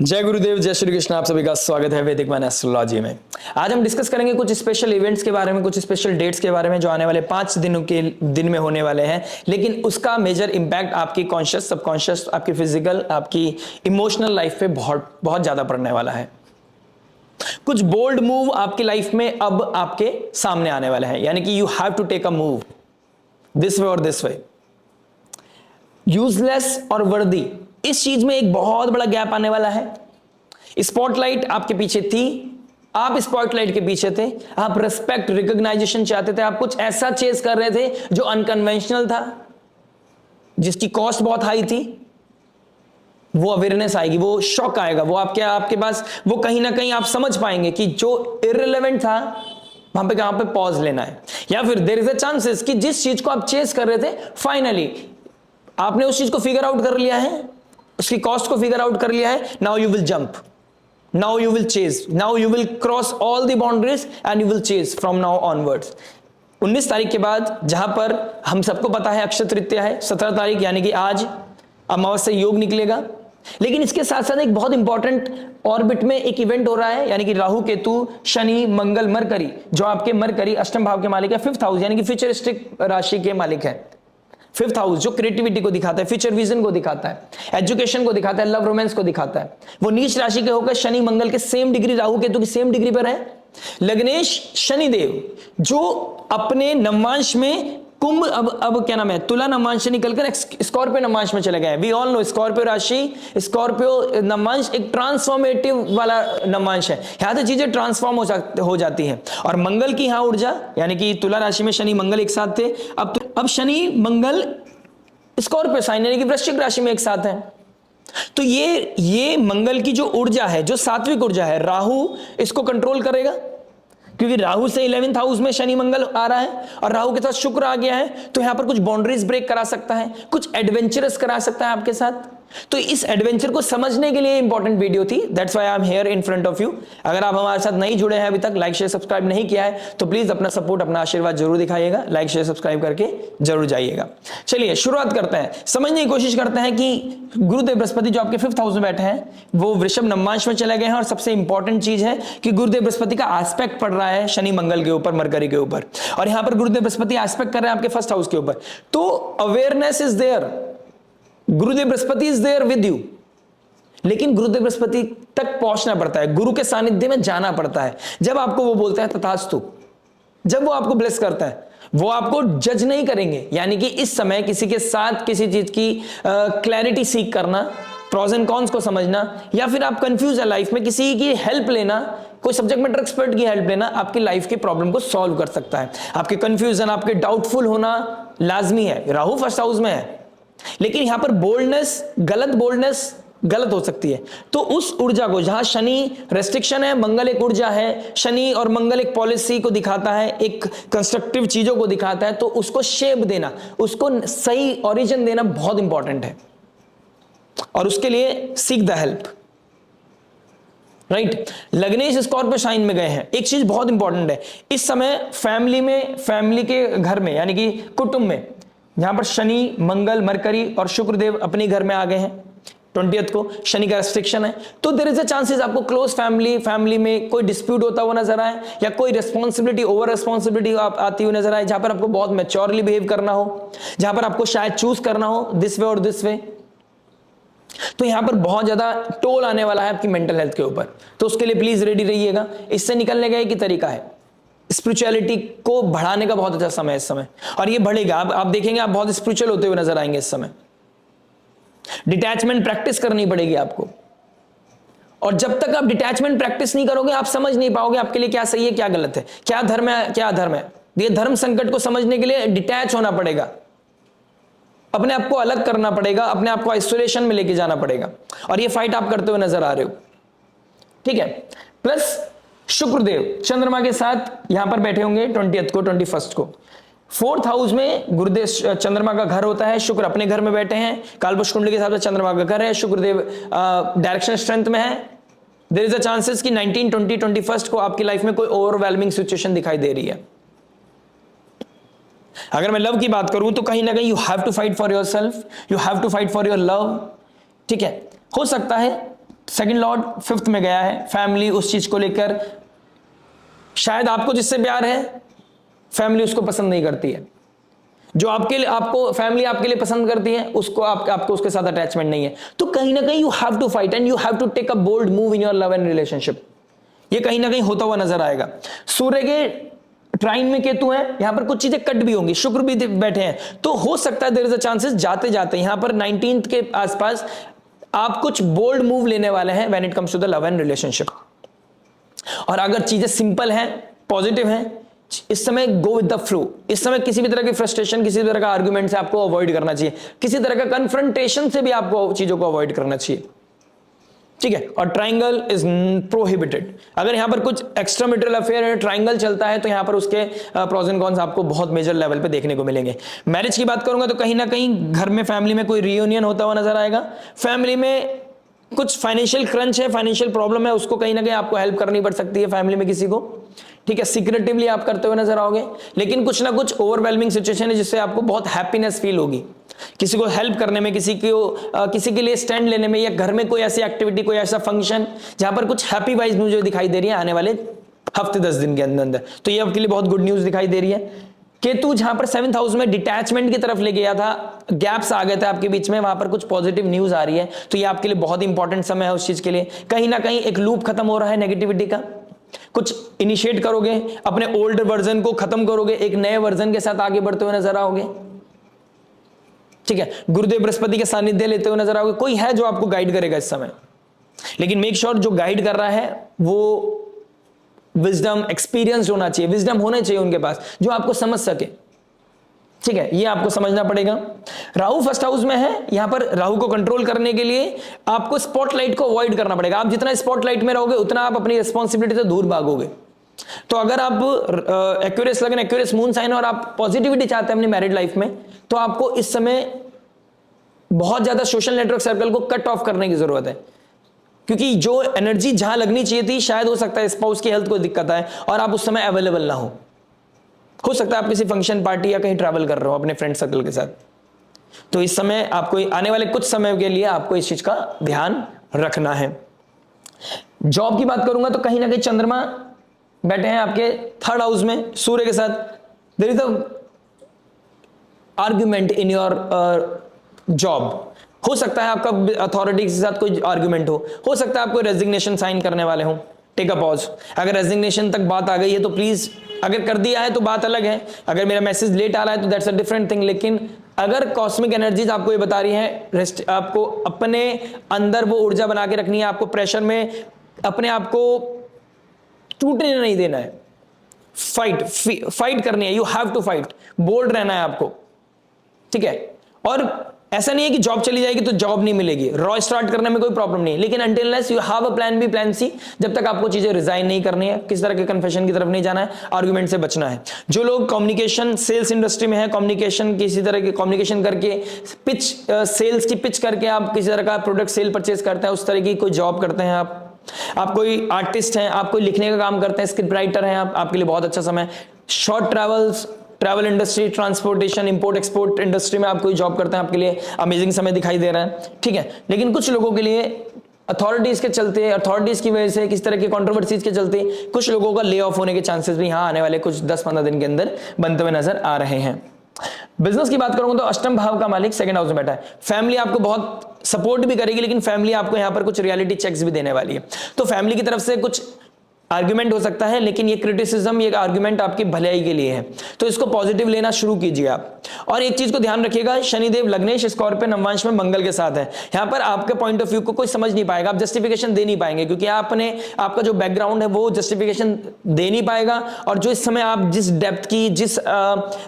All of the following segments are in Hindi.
जय गुरुदेव, जय श्री कृष्ण। आप सभी का स्वागत है वैदिक मैन एस्ट्रोलॉजी में। आज हम डिस्कस करेंगे कुछ स्पेशल इवेंट्स के बारे में, कुछ स्पेशल डेट्स के बारे में जो आने वाले 5 दिनों के दिन में होने वाले हैं, लेकिन उसका मेजर इंपैक्ट आपकी कॉन्शियस, सबकॉन्शियस, आपकी फिजिकल, आपकी इमोशनल लाइफ पे बहुत बहुत ज्यादा पड़ने वाला है। कुछ बोल्ड मूव आपकी लाइफ में अब आपके सामने आने वाले हैं, यानी कि you have to take a move this way और दिस वे। यूजलेस और वर्दी, इस चीज में एक बहुत बड़ा गैप आने वाला है। स्पॉटलाइट आपके पीछे थी, आप स्पॉटलाइट के पीछे थे, आप रिस्पेक्ट, रिकॉग्नाइजेशन चाहते थे, आप कुछ ऐसा चेस कर रहे थे जो अनकन्वेंशनल था, जिसकी कॉस्ट बहुत हाई थी। वो अवेयरनेस आएगी, वो शॉक आएगा, वो आपके पास वो कहीं ना कहीं आप समझ पाएंगे कि जो इररिलेवेंट था वहां पे कहां पे पॉज लेना है। या फिर देयर इज अ चांसेस कि जिस चीज को आप चेस कर रहे थे, फाइनली आपने उस चीज को फिगर आउट कर लिया है, उसकी कॉस्ट को फिगर आउट कर लिया है। Now you will jump, now you will chase, now you will cross all the boundaries and you will chase from now onwards. 19 तारीख के बाद, जहां पर हम सबको पता है अक्षय तृतीया है, 17 तारीख यानी कि आज अमावस्या योग निकलेगा। लेकिन इसके साथ साथ एक बहुत इंपॉर्टेंट ऑर्बिट में एक इवेंट हो रहा है, यानी कि राहु, केतु, शनि, मंगल, मरकरी, जो आपके मरकरी अष्टम भाव के मालिक है, 5th हाउस यानी कि फ्यूचरिस्टिक राशि के मालिक है। 5th हाउस जो क्रिएटिविटी को दिखाता है, फ्यूचर विजन को दिखाता है, एजुकेशन को दिखाता है, लव रोमांस को दिखाता है, वो नीच राशि के होकर शनि मंगल के सेम डिग्री, राहु केतु की सेम डिग्री पर है। लग्नेश शनिदेव जो अपने नवमांश में कुंभ, अब क्या नाम है, तुला नवमांश से निकलकर स्कॉर्पियो नवमांश में चले गए। वी ऑल नो स्कॉर्पियो राशि, स्कॉर्पियो नवमांश एक ट्रांसफॉर्मेटिव वाला नवमांश है। यहां से चीजें ट्रांसफॉर्म हो जाती हैं। और मंगल की यहां ऊर्जा, यानी कि तुला राशि में शनि मंगल एक साथ थे, अब शनि मंगल स्कॉर्पियो साइन यानी कि वृश्चिक राशि में एक साथ है। तो ये मंगल की जो ऊर्जा है, जो सात्विक ऊर्जा है, राहु इसको कंट्रोल करेगा, क्योंकि राहु से 11th हाउस में शनि मंगल आ रहा है और राहु के साथ शुक्र आ गया है। तो यहां पर कुछ बाउंड्रीज ब्रेक करा सकता है, कुछ एडवेंचरस करा सकता है आपके साथ। तो इस एडवेंचर को समझने के लिए इंपॉर्टेंट वीडियो थी, that's why I am here in front of you. अगर आप हमारे साथ नहीं जुड़े हैं अभी तक, लाइक शेयर सब्सक्राइब नहीं किया है, तो प्लीज अपना सपोर्ट, अपना आशीर्वाद जरूर दिखाइएगा, लाइक शेयर सब्सक्राइब करके जरूर जाइएगा। चलिए शुरुआत करते हैं, समझने की कोशिश करते हैं कि गुरुदेव बृहस्पति जो आपके 5th हाउस में बैठे हैं, वो वृषभ नवमांश में चले गए हैं। और सबसे इंपॉर्टेंट चीज है कि गुरुदेव बृहस्पति का एस्पेक्ट पड़ रहा है शनि मंगल के ऊपर, मरकरी के ऊपर, और यहां पर गुरुदेव बृहस्पति एस्पेक्ट कर रहे हैं आपके 1st हाउस के ऊपर। तो awareness is there, Gurudev Brihaspati is there with you, लेकिन गुरुदेव बृहस्पति तक पहुंचना पड़ता है, गुरु के सानिध्य में जाना पड़ता है। जब आपको वो बोलता है तथास्तु, जब वो आपको ब्लेस करता है, वो आपको जज नहीं करेंगे। यानी कि इस समय किसी के साथ किसी चीज की क्लैरिटी सीख करना, प्रोज एंड कॉन्स को समझना, या फिर आप कंफ्यूज है लाइफ में, किसी की हेल्प लेना, कोई सब्जेक्ट मैटर एक्सपर्ट की हेल्प लेना आपकी लाइफ की प्रॉब्लम को सॉल्व कर सकता है। आपके कंफ्यूजन, आपके डाउटफुल होना लाजमी है। राहु 1st हाउस में है, लेकिन यहां पर बोल्डनेस, गलत हो सकती है। तो उस ऊर्जा को, जहां शनि रेस्ट्रिक्शन है, मंगल एक ऊर्जा है, शनि और मंगल एक पॉलिसी को दिखाता है, एक कंस्ट्रक्टिव चीजों को दिखाता है, तो उसको शेप देना, उसको सही ओरिजिन देना बहुत इंपॉर्टेंट है। और उसके लिए सीक द हेल्प, राइट। लग्नेश स्कॉर्पियो साइन में गए हैं। एक चीज बहुत इंपॉर्टेंट है इस समय फैमिली में, फैमिली के घर में, यानी कि कुटुंब में, यहां पर शनि मंगल मरकरी और शुक्रदेव अपने घर में आ गए हैं। 20th को शनि का रेस्ट्रिक्शन है, तो देयर इज अ चांसेस आपको क्लोज फैमिली में कोई डिस्प्यूट होता हुआ नजर आए, या कोई रिस्पॉन्सिबिलिटी, ओवर रिस्पॉन्सिबिलिटी आती हुई नजर आए, जहां पर आपको बहुत मैच्योरली बिहेव करना हो, जहां पर आपको शायद चूज करना हो दिस वे और दिस वे। तो यहां पर बहुत ज्यादा टोल आने वाला है आपकी मेंटल हेल्थ के ऊपर, तो उसके लिए प्लीज रेडी रहिएगा। इससे निकलने का एक ही तरीका है, स्पिरिचुअलिटी को बढ़ाने का बहुत अच्छा समय है इस समय, और ये बढ़ेगा। आप देखेंगे आप बहुत स्पिरिचुअल होते हुए नजर आएंगे इस समय। डिटैचमेंट प्रैक्टिस करनी पड़ेगी आपको, और जब तक आप डिटैचमेंट प्रैक्टिस नहीं करोगे, आप समझ नहीं पाओगे आपके लिए क्या सही है, क्या गलत है, क्या धर्म है, क्या अधर्म है। ये धर्म संकट को समझने के लिए डिटैच होना पड़ेगा, अपने आप को अलग करना पड़ेगा, अपने आप को आइसोलेशन में लेके जाना पड़ेगा, और ये फाइट आप करते हुए नजर आ रहे हो, ठीक है। प्लस शुक्रदेव चंद्रमा के साथ यहां पर बैठे होंगे 20th को, 21st को। 4th हाउस में गुरुदेव चंद्रमा का घर होता है, शुक्र अपने घर में बैठे हैं, कालपुरुष कुंडली के हिसाब से चंद्रमा का घर है, शुक्रदेव डायरेक्शन स्ट्रेंथ में है। देयर इज अ चांसेस कि 19, 20, 21st को आपकी लाइफ में कोई ओवरवेलमिंग सिचुएशन दिखाई दे रही है। अगर मैं लव की बात करूं तो कहीं ना कहीं you have to fight for yourself, you have to fight for your love, ठीक है। हो सकता है सेकंड लॉर्ड 5th में गया है, फैमिली उस चीज को लेकर, शायद आपको जिससे प्यार है फैमिली उसको पसंद नहीं करती है, जो आपके लिए आपको फैमिली आपके लिए पसंद करती है उसको आपको उसके साथ अटैचमेंट नहीं है। तो कहीं ना कहीं you have to fight and you have to take a bold move in your love and relationship. ये कहीं ना कहीं होता हुआ नजर आएगा। सूर्य के ट्राइन में केतु है, यहां पर कुछ चीजें कट भी होंगी, शुक्र भी बैठे हैं, तो हो सकता है देयर इज अ चांसेस जाते जाते यहां पर 19th के आसपास आप कुछ बोल्ड मूव लेने वाले हैं when it comes to the love and relationship. और अगर चीजें सिंपल हैं, पॉजिटिव हैं, इस समय गो विद द फ्लो। इस समय किसी भी तरह की फ्रस्ट्रेशन, किसी भी तरह का आर्गुमेंट से आपको अवॉइड करना चाहिए, किसी तरह का कन्फ्रंटेशन से भी आपको चीजों को अवॉइड करना चाहिए, ठीक है। और ट्राइंगल इज प्रोहिबिटेड। अगर यहां पर कुछ एक्स्ट्रा मैरिटल अफेयर है, ट्राइंगल चलता है, तो यहां पर उसके प्रोज एंड कॉन्स आपको बहुत मेजर लेवल पे देखने को मिलेंगे। मैरिज की बात करूंगा तो कहीं ना कहीं घर में, फैमिली में कोई रियूनियन होता हुआ नजर आएगा। फैमिली में कुछ फाइनेंशियल क्रंच है, फाइनेंशियल प्रॉब्लम है, उसको कहीं ना कहीं आपको हेल्प करनी पड़ सकती है फैमिली में किसी को, ठीक है। सीक्रेटिवली आप करते हुए नजर आओगे, लेकिन कुछ ना कुछ ओवरवेलमिंग सिचुएशन है जिससे आपको बहुत हैप्पीनेस फील होगी, किसी को हेल्प करने में, किसी के लिए स्टैंड लेने में, या घर में कोई ऐसी एक्टिविटी, कोई ऐसा फंक्शन जहां पर कुछ हैप्पी वाइज मुझे दिखाई दे रही है आने वाले हफ्ते 10 दिन के अंदर अंदर। तो ये आपके लिए बहुत गुड न्यूज दिखाई दे रही है। केतु जहां पर 7th हाउस में डिटैचमेंट की तरफ ले गया था, गैप्स आ गए थे आपके बीच में, वहां पर कुछ पॉजिटिव न्यूज आ रही है, तो ये आपके लिए बहुत इंपॉर्टेंट समय है उस चीज के लिए। कहीं ना कहीं एक लूप खत्म हो रहा है नेगेटिविटी का, कुछ इनिशिएट करोगे, अपने ओल्ड वर्जन को खत्म करोगे, एक नए वर्जन के साथ आगे बढ़ते हुए नजर आओगे, ठीक है। गुरुदेव बृहस्पति के सानिध्य लेते हुए नजर आओगे। कोई है जो आपको गाइड करेगा इस समय, लेकिन मेक श्योर जो गाइड कर रहा है वो विजडम, एक्सपीरियंस होना चाहिए, विजडम होने चाहिए उनके पास जो आपको समझ सके, ठीक है। ये आपको समझना पड़ेगा। राहु 1st हाउस में है, यहां पर राहु को कंट्रोल करने के लिए आपको स्पॉटलाइट को अवॉइड करना पड़ेगा। आप जितना स्पॉटलाइट में रहोगे उतना आप अपनी रिस्पॉन्सिबिलिटी से दूर भागोगे। तो अगर आप एक्यूरेस लगन, एक्यूरेस मून साइन और आप पॉजिटिविटी चाहते हैं अपनी मैरिड लाइफ में, तो आपको इस समय बहुत ज्यादा सोशल नेटवर्क सर्कल को कट ऑफ करने की जरूरत है, क्योंकि जो एनर्जी जहां लगनी चाहिए थी, शायद हो सकता है स्पाउस की हेल्थ को दिक्कत है और आप उस समय अवेलेबल ना हो सकता है आप किसी फंक्शन, पार्टी या कहीं ट्रैवल कर रहे हो अपने फ्रेंड सर्कल के साथ। तो इस समय आपको, आने वाले कुछ समय के लिए आपको इस चीज का ध्यान रखना है। जॉब की बात करूंगा तो कहीं ना कहीं चंद्रमा बैठे हैं आपके 3rd हाउस में सूर्य के साथ। There is a argument in your job. हो सकता है आपका अथॉरिटी के साथ कोई आर्ग्यूमेंट हो सकता है आप कोई रेजिग्नेशन साइन करने वाले हो। Take a pause. अगर रेजिग्नेशन तक बात आ गई है तो प्लीज, अगर कर दिया है तो बात अलग है, अगर मेरा मैसेज लेट आ रहा है तो दैट्स अ डिफरेंट थिंग। लेकिन अगर कॉस्मिक एनर्जीज आपको ये बता रही है, आपको अपने अंदर वो ऊर्जा बना के रखनी है, आपको प्रेशर में अपने आप को टूटने नहीं देना है, फाइट करनी है, you have to fight, bold रहना है आपको, ठीक है। और ऐसा नहीं है कि जॉब चली जाएगी तो जॉब नहीं मिलेगी, रॉ स्टार्ट करने में कोई प्रॉब्लम नहीं है, लेकिन until unless you have a plan B, plan C, जब तक आपको चीजें रिजाइन नहीं करनी है, किस तरह के कन्फेशन की तरफ नहीं जाना है, आर्गुमेंट से बचना है। जो लोग कम्युनिकेशन सेल्स इंडस्ट्री में है, कम्युनिकेशन किसी तरह के कम्युनिकेशन करके पिच, सेल्स की पिच करके आप किसी तरह का प्रोडक्ट सेल परचेज करते हैं, उस तरह की कोई जॉब करते हैं आप कोई आर्टिस्ट हैं, आप कोई लिखने का काम करते हैं, स्क्रिप्ट राइटर हैं आप, आपके लिए बहुत अच्छा समय। Short travel industry, transportation, import export industry में आप कोई जॉब करते हैं, आपके लिए अमेजिंग समय दिखाई दे रहा है, ठीक है। लेकिन कुछ लोगों के लिए अथॉरिटीज के चलते, अथॉरिटीज की वजह से, किस तरह की कंट्रोवर्सीज के चलते कुछ लोगों का ले ऑफ होने के चांसेस भी यहाँ आने वाले कुछ 10-15 दिन के अंदर बनते हुए नजर आ रहे हैं। बिजनेस की बात करूंगा तो अष्टम भाव का मालिक 2nd हाउस में बैठा है। फैमिली आपको बहुत सपोर्ट भी करेगी, लेकिन फैमिली आपको यहां पर कुछ रियलिटी चेक्स भी देने वाली है। तो फैमिली की तरफ से कुछ आर्ग्यूमेंट हो सकता है, लेकिन ये क्रिटिसिज्म, ये आर्ग्यूमेंट आपकी भलाई के लिए है, तो इसको पॉजिटिव लेना शुरू कीजिए आप। और एक चीज को ध्यान रखिएगा, शनिदेव लग्नेश स्कॉर्पियो नववांश में मंगल के साथ है, यहां पर आपके पॉइंट ऑफ व्यू को कोई समझ नहीं पाएगा, आप जस्टिफिकेशन दे नहीं पाएंगे, क्योंकि आपका जो बैकग्राउंड है वो जस्टिफिकेशन दे नहीं पाएगा। और जो इस समय आप जिस डेप्थ की, जिस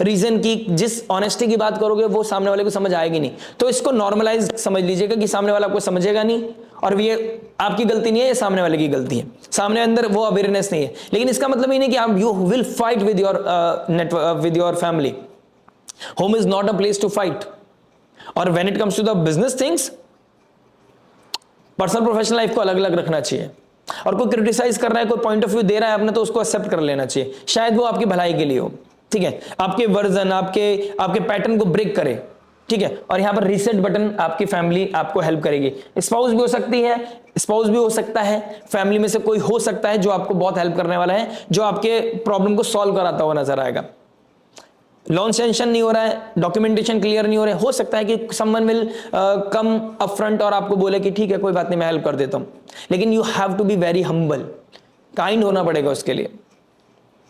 रीजन की, जिस ऑनेस्टी की बात करोगे वो सामने वाले को समझ आएगी नहीं। तो इसको नॉर्मलाइज समझ लीजिएगा कि सामने वाला आपको समझेगा नहीं, और ये आपकी गलती नहीं है, ये सामने वाले की गलती है, सामने अंदर वो अवेयरनेस नहीं है। लेकिन इसका मतलब ये नहीं कि आप you will fight with your family. Home is not a place to fight. और when it comes to the business things, personal professional life को अलग अलग रखना चाहिए। और कोई क्रिटिसाइज कर रहा है, कोई पॉइंट ऑफ व्यू दे रहा है अपने, तो उसको एक्सेप्ट कर लेना चाहिए, शायद वो आपकी भलाई के लिए हो, ठीक है। आपके वर्जन, आपके पैटर्न को ब्रेक करे, ठीक है। और यहां पर रीसेट बटन आपकी फैमिली आपको हेल्प करेगी, स्पाउस भी हो सकती है, स्पाउस भी हो सकता है, फैमिली में से कोई हो सकता है जो आपको बहुत हेल्प करने वाला है, जो आपके प्रॉब्लम को सॉल्व कराता हुआ नजर आएगा। लोन सेंशन नहीं हो रहा है, डॉक्यूमेंटेशन क्लियर नहीं हो रहे, हो सकता है कि someone will come up front और आपको बोले कि ठीक है कोई बात नहीं मैं हेल्प कर देता हूं, लेकिन you have to be very humble, kind होना पड़ेगा उसके लिए,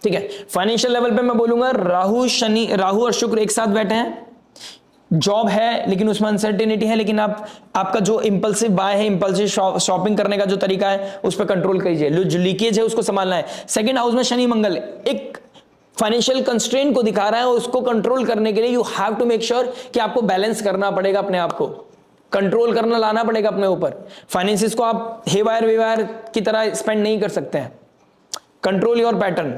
ठीक है। फाइनेंशियल लेवल पे मैं बोलूंगा राहु और शुक्र एक साथ बैठे हैं, जॉब है लेकिन उसमें अनसर्टेनिटी है, लेकिन आपका जो इंपल्सिव बाय है, इंपल्सिव शॉपिंग करने का जो तरीका है उस पर कंट्रोल कीजिए, जो लीकेज है उसको संभालना है। सेकंड हाउस में शनि मंगल एक फाइनेंशियल कंस्ट्रेंट को दिखा रहा है, उसको कंट्रोल करने के लिए you have to make sure कि आपको बैलेंस करना पड़ेगा, अपने आप को कंट्रोल करना लाना पड़ेगा अपने ऊपर। फाइनेंसिस को आप हेवायर वेवायर की तरह स्पेंड नहीं कर सकते हैं। कंट्रोल योर पैटर्न,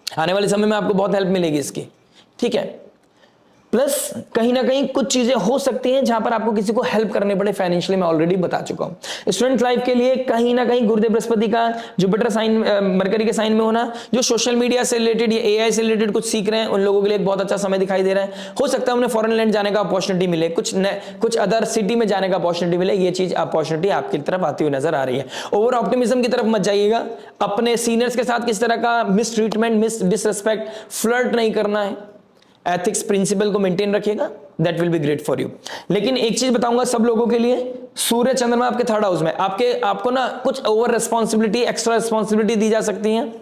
आने वाले समय में आपको बहुत हेल्प मिलेगी इसकी, ठीक है। प्लस कहीं ना कहीं कुछ चीजें हो सकती हैं जहां पर आपको किसी को हेल्प करने पड़े फाइनेंशियली, मैं ऑलरेडी बता चुका हूं। स्टूडेंट लाइफ के लिए कहीं ना कहीं गुरुदेव बृहस्पति का जुपिटर साइन, मरकरी के साइन में होना, जो सोशल मीडिया से रिलेटेड या एआई से रिलेटेड कुछ सीख रहे हैं उन लोगों के लिए एक बहुत अच्छा समय दिखाई दे रहा है। हो सकता है उन्हें फॉरेन लैंड जाने का अपॉर्चुनिटी मिले, कुछ अदर सिटी में जाने का अपॉर्चुनिटी मिले, ये चीज अपॉर्चुनिटी आपकी तरफ आती हुई नजर आ रही है। ओवर ऑप्टिमिज्म की तरफ मत जाइएगा, अपने सीनियर्स के साथ किस तरह का miss treatment, miss disrespect, flirt नहीं करना है, एथिक्स प्रिंसिपल को मेंटेन रखिएगा, that will be great for you. लेकिन एक चीज बताऊंगा सब लोगों के लिए, सूर्य चंद्रमा आपके थर्ड हाउस में, आपको ना कुछ ओवर रिस्पॉन्सिबिलिटी, एक्स्ट्रा रिस्पॉन्सिबिलिटी दी जा सकती है।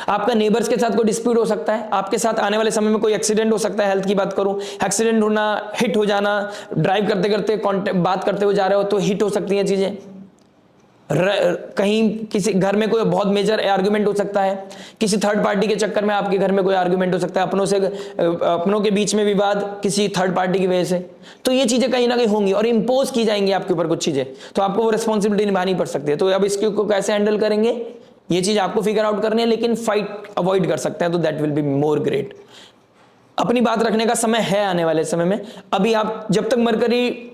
आपका नेबर्स के साथ कोई डिस्प्यूट हो सकता है, आपके साथ आने वाले समय में कोई एक्सीडेंट हो सकता है। हेल्थ की बात करूं, एक्सीडेंट होना, हिट हो जाना, ड्राइव करते करते बात करते हुए जा रहे हो तो हिट हो सकती हैं चीजें, कहीं किसी घर में कोई बहुत मेजर आर्गुमेंट हो सकता है, किसी थर्ड पार्टी के चक्कर में आपके घर में कोई आर्गुमेंट हो सकता है, अपनों के बीच में विवाद किसी थर्ड पार्टी की वजह से, तो ये चीजें कहीं ना कहीं होंगी और इंपोज की जाएंगी आपके ऊपर कुछ चीजें, तो आपको वो रिस्पॉन्सिबिलिटी निभानी पड़ सकती है। तो अब इसको कैसे हैंडल करेंगे ये चीज आपको फिगर आउट करनी है, लेकिन फाइट अवॉइड कर सकते हैं, तो that will be more great. अपनी बात रखने का समय है आने वाले समय में। अभी आप जब तक मरकरी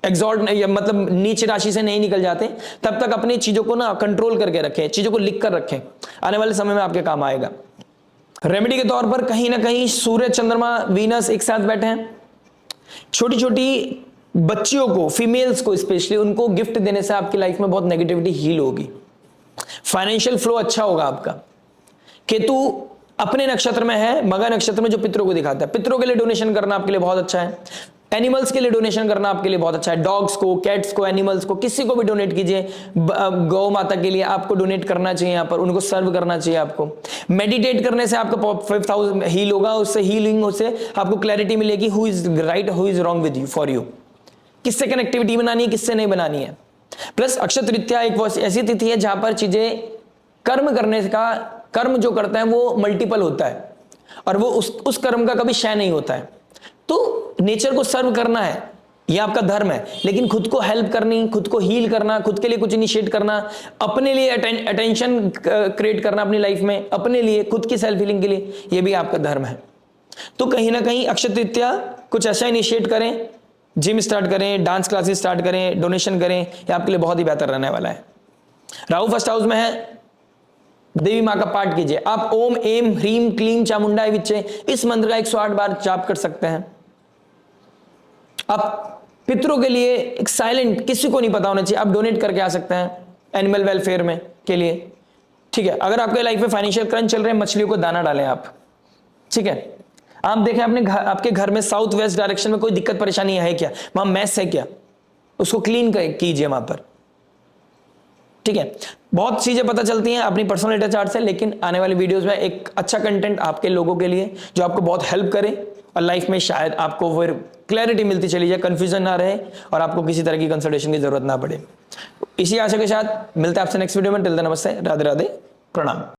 एग्जॉल्ट मतलब नीच राशि से नहीं निकल जाते तब तक अपनी चीजों को ना कंट्रोल करके रखें, चीजों को लिख कर रखें, आने वाले समय में आपके काम आएगा। रेमेडी के तौर पर कहीं ना कहीं सूर्य चंद्रमा वीनस एक साथ बैठे हैं, छोटी छोटी बच्चियों को, फीमेल्स को स्पेशली, उनको गिफ्ट देने से आपकी लाइफ में बहुत नेगेटिविटी हील होगी, फाइनेंशियल फ्लो अच्छा होगा आपका। केतु अपने नक्षत्र में है, मघा नक्षत्र में, जो पितरों को दिखाता है, पितरों के लिए डोनेशन करना आपके लिए बहुत अच्छा है, एनिमल्स के लिए डोनेशन करना आपके लिए बहुत अच्छा है, डॉग्स को, कैट्स को, एनिमल्स को, किसी को भी डोनेट कीजिए, गौ माता के लिए आपको डोनेट करना चाहिए, यहाँ पर उनको सर्व करना चाहिए आपको। मेडिटेट करने से आपका 5th हाउस हील होगा, उससे हीलिंग से आपको क्लैरिटी मिलेगी, who is right who is wrong with you, for you, किससे कनेक्टिविटी बनानी है, किससे नहीं बनानी है। प्लस अक्षय तृतीया एक ऐसी तिथि है जहां पर चीजें कर्म करने का, कर्म जो करता है वो मल्टीपल होता है और वो उस कर्म का कभी क्षय नहीं होता है। तो नेचर को सर्व करना है, यह आपका धर्म है, लेकिन खुद को हेल्प करनी, खुद को हील करना, खुद के लिए कुछ इनिशिएट करना, अपने लिए अटेंशन क्रिएट करना अपनी लाइफ में, अपने लिए, खुद की सेल्फ हीलिंग के लिए, यह भी आपका धर्म है। तो कहीं ना कहीं अक्षय तृतीया कुछ ऐसा इनिशिएट करें, जिम स्टार्ट करें, डांस क्लासेस स्टार्ट करें, डोनेशन करें, यह आपके लिए बहुत ही बेहतर रहने वाला है। राहु फर्स्ट हाउस में है, देवी मां का पाठ कीजिए। आप ओम एम ह्रीम क्लीम चामुंडाय विच्चे इस मंत्र का 108 बार जाप कर सकते हैं। आप पितरों के लिए एक साइलेंट, किसी को नहीं पता होना चाहिए, आप डोनेट करके आ सकते हैं एनिमल वेलफेयर में के लिए, ठीक है। अगर आपके लाइफ में फाइनेंशियल क्रंच चल रहे हैं, मछलियों को दाना डालें आप, ठीक है। आप देखें आपके घर में साउथ वेस्ट डायरेक्शन में कोई दिक्कत परेशानी है क्या, वहां मैस है क्या, उसको क्लीन कीजिए वहां पर, ठीक है। बहुत चीजें पता चलती हैं अपनी पर्सनल डेटा चार्ट से, लेकिन आने वाली वीडियोस में एक अच्छा कंटेंट आपके लोगों के लिए जो आपको बहुत हेल्प करे और लाइफ में शायद आपको फिर क्लैरिटी मिलती चली जाए, कंफ्यूजन ना रहे और आपको किसी तरह की कंसल्टेशन की जरूरत ना पड़े। इसी आशा के साथ मिलते हैं आपसे नेक्स्ट वीडियो में। टिल देन नमस्ते, राधे राधे, प्रणाम।